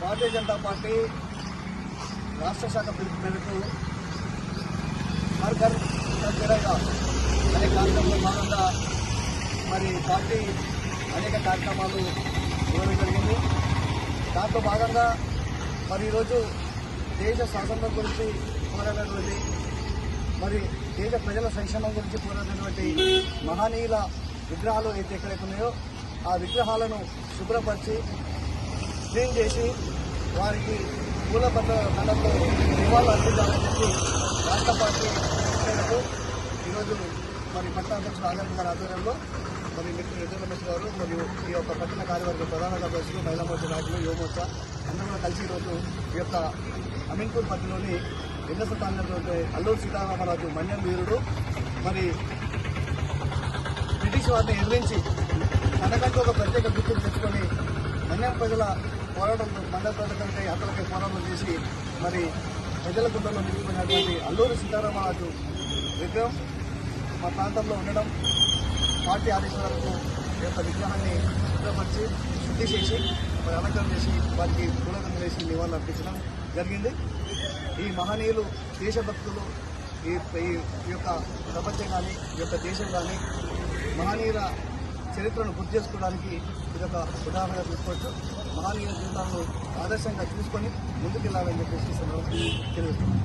Bharatiya Janata party రాష్ట్ర శాఖ పిలుపు మేరకు హర్ ఘర్ తిరంగా అనే కార్యక్రమంలో భాగంగా మరి పార్టీ అనేక కార్యక్రమాలు ఇవ్వడం జరిగింది. దాంట్లో భాగంగా మరి ఈరోజు దేశ స్వాతంత్రం గురించి పోరాడినటువంటి మరి దేశ ప్రజల సంక్షేమం గురించి పోరాడినటువంటి మహనీయుల విగ్రహాలు అయితే ఎక్కడైతే ఉన్నాయో ఆ విగ్రహాలను శుభ్రపరిచి క్లీన్ చేసి వారికి పూల దండతో నివాళులు అర్పించాలని చెప్పి రాష్ట్ర పార్టీ మేరకు ఈరోజు మరి పట్టణ అధ్యక్షుడు ఆనంద్ గారి ఆధ్వర్యంలో మరి మిత్రులు రమేష్ గారు మరియు ఈ యొక్క పట్టణ కార్యవర్గ ప్రధాన కార్యదర్శులు మహిళా మోర్చా నాయకులు యువమోర్చా అందరూ కూడా కలిసి ఈరోజు ఈ యొక్క అమీన్పూర్ పట్టణంలోని ఎన్నసతాన్నటువంటి అల్లూరు సీతారామరాజు మన్యం వీరుడు మరి బ్రిటిష్ వారిని ఎదిరించి తనకంటూ ఒక ప్రత్యేక గుర్తింపు తెచ్చుకొని మన్యం ప్రజల పోరాటం మండల ప్రజలకై అతలకై పోరాటం చేసి మరి ప్రజల గుండెల్లో నిలిచిపోయినటువంటి అల్లూరి సీతారామరాజు విగ్రహం మా ప్రాంతంలో ఉండడం పార్టీ ఆదేశాలకు ఈ యొక్క విగ్రహాన్ని శుభ్రపరిచి శుద్ధి చేసి మరి అలంకరణ చేసి వారికి పూలదండ వేసి నివాళులు అర్పించడం జరిగింది. ఈ మహనీయులు దేశభక్తులు ఈ యొక్క ప్రపంచం కానీ ఈ యొక్క దేశం కానీ మహనీయుల చరిత్రను గుర్తు చేసుకోవడానికి ఇదొక ఉదాహరణ తీసుకోవచ్చు. మహనీయుల జీవితాలను ఆదర్శంగా తీసుకొని ముందుకెళ్లాలని చెప్పేసి తెలియజేస్తున్నాను.